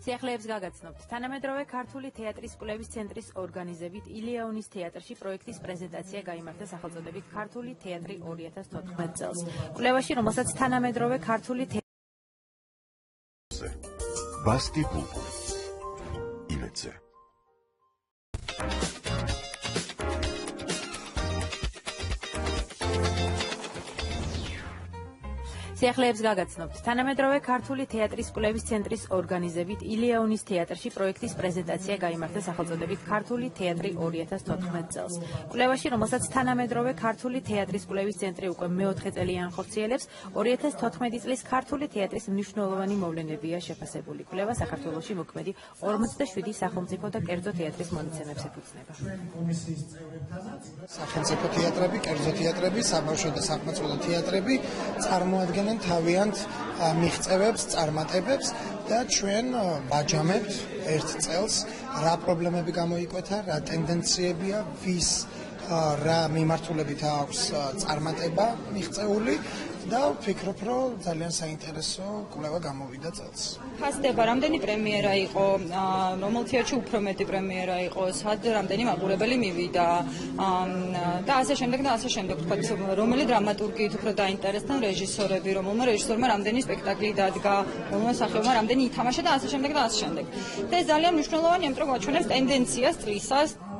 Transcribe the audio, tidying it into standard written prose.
სიახლეებს გაგაცნობთ. თანამედროვე ქართული თეატრის კვლევის ცენტრის ორგანიზებით ილეონის თეატრში პროექტის პრეზენტაცია გაიმართა სახელწოდებით ქართული თეატრი 2014 წელს. კვლევაში, რომელსაც თანამედროვე ქართული ბასკი ბუბუ იმედზე სიახლეებს გაგაცნობთ. თანამედროვე ქართული თეატრის კვლევის ცენტრის ორგანიზებით ილეონის თეატრში პროექტის პრეზენტაცია გაიმართა სახელწოდებით ქართული თეატრი 2014 წელს. კვლევაში, რომელსაც თანამედროვე ქართული თეატრის კვლევის ცენტრი უკვე მეოთხე წელია ახორციელებს, 2014 წლის ქართული თეატრის მნიშვნელოვანი მოვლენებია შეფასებული. კვლევა საქართველოში მოქმედი 47 სახელმწიფო და კერძო თეატრის მონაცემებს ეფუძნება. სახელმწიფო თეატრები, კერძო თეატრები, საბავშვო და სახმაწვრთნო თეატრები წარმოადგენენ თავიანთ მიღწევებს, წარმატებებს და ჩვენ ვაჯამებთ ერთ წელს რა პრობლემები გამოიკვეთა, რა ტენდენციებია, ვის რა მიმართულებით აქვს წარმატება მიღწეული და ვფიქრობ, რომ ძალიან საინტერესო კვლევა გამოვიდა წელს. ხასდება, რამდენი პრემიერა იყო, რომელ თეატრში უფრო მეტი პრემიერა იყო, სად რამდენი მაყურებელი მივიდა და ასე შემდეგ და ასე შემდეგ. თქვათ, რომელი დრამატურგიით უფრო დაინტერესდნენ რეჟისორები, რომელმა რეჟისორმა რამდენი სპექტაკლი დადგა, რომელმა მსახიობმა რამდენი ითამაშა და ასე შემდეგ და ასე შემდეგ. და ეს ძალიან მნიშვნელოვანია, იმიტომ რომ გვაჩვენებს ტენდენციას, წლისას.